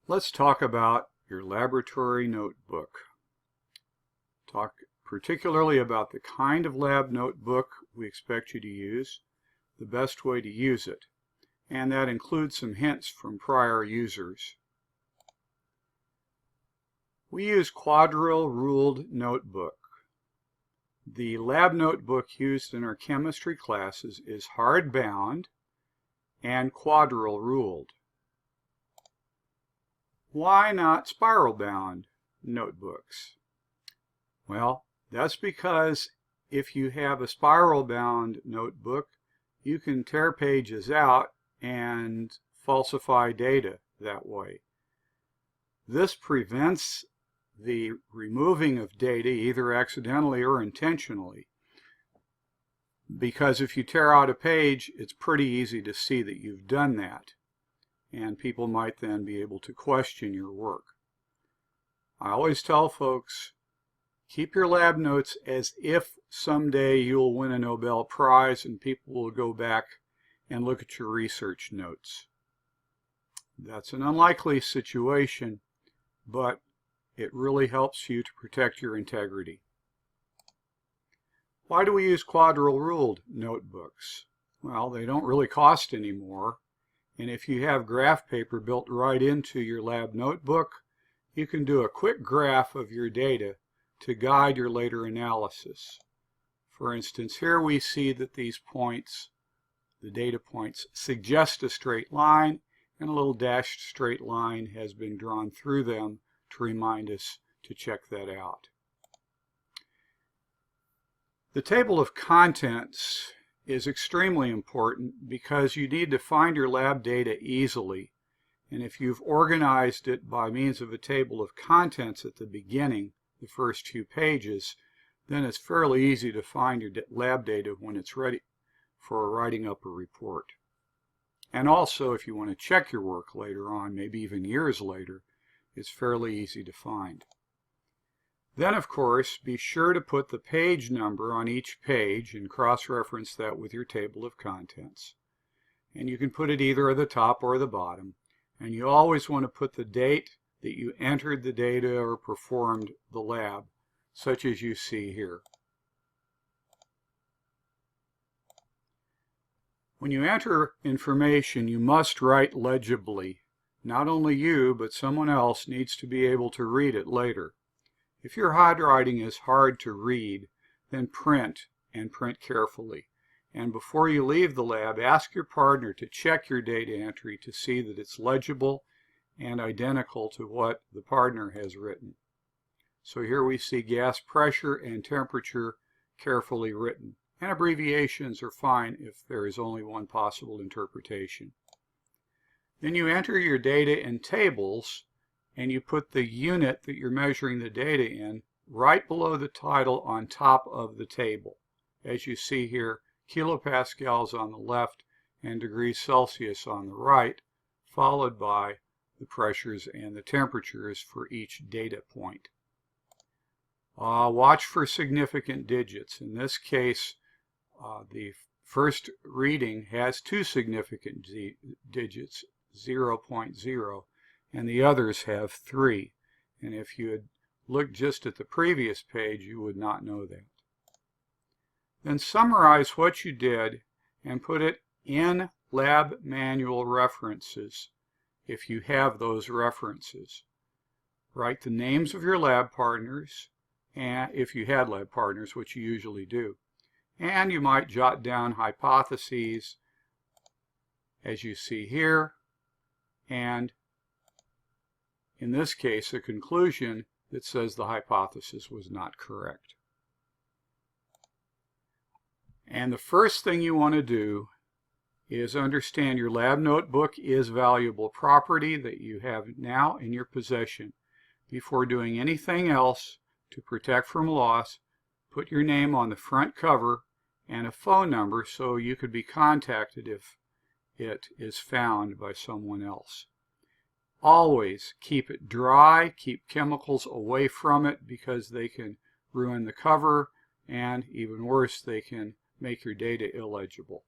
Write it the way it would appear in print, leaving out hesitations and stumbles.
Let's talk about your laboratory notebook. Talk particularly about the kind of lab notebook we expect you to use, the best way to use it, and that includes some hints from prior users. We use Quadrille ruled notebook. The lab notebook used in our chemistry classes is hardbound and Quadrille ruled. Why not spiral bound notebooks? Well, that's because if you have a spiral bound notebook, you can tear pages out and falsify data that way. This prevents the removing of data either accidentally or intentionally, because if you tear out a page, it's pretty easy to see that you've done that, and people might then be able to question your work. I always tell folks, keep your lab notes as if someday you'll win a Nobel Prize and people will go back and look at your research notes. That's an unlikely situation, but it really helps you to protect your integrity. Why do we use Quadrille ruled notebooks? Well, they don't really cost any more, and if you have graph paper built right into your lab notebook, you can do a quick graph of your data to guide your later analysis. For instance, here we see that these points, the data points, suggest a straight line, and a little dashed straight line has been drawn through them to remind us to check that out. The table of contents is extremely important because you need to find your lab data easily, and if you've organized it by means of a table of contents at the beginning, the first few pages, then it's fairly easy to find your lab data when it's ready for writing up a report. And also, if you want to check your work later on, maybe even years later, it's fairly easy to find. Then, of course, be sure to put the page number on each page and cross-reference that with your table of contents. And you can put it either at the top or the bottom. And you always want to put the date that you entered the data or performed the lab, such as you see here. When you enter information, you must write legibly. Not only you, but someone else needs to be able to read it later. If your handwriting is hard to read, then print, and print carefully. And before you leave the lab, ask your partner to check your data entry to see that it's legible and identical to what the partner has written. So here we see gas pressure and temperature carefully written. And abbreviations are fine if there is only one possible interpretation. Then you enter your data in tables, and you put the unit that you're measuring the data in right below the title on top of the table. As you see here, kilopascals on the left and degrees Celsius on the right, followed by the pressures and the temperatures for each data point. Watch for significant digits. In this case, the first reading has two significant digits, 0.0, and the others have 3. And if you had looked just at the previous page, you would not know that. Then summarize what you did and put it in lab manual references if you have those references. Write the names of your lab partners, and if you had lab partners, which you usually do. And you might jot down hypotheses, as you see here, and in this case, a conclusion that says the hypothesis was not correct. And the first thing you want to do is understand your lab notebook is valuable property that you have now in your possession. Before doing anything else to protect from loss, put your name on the front cover and a phone number so you could be contacted if it is found by someone else. Always keep it dry, keep chemicals away from it because they can ruin the cover, and even worse, they can make your data illegible.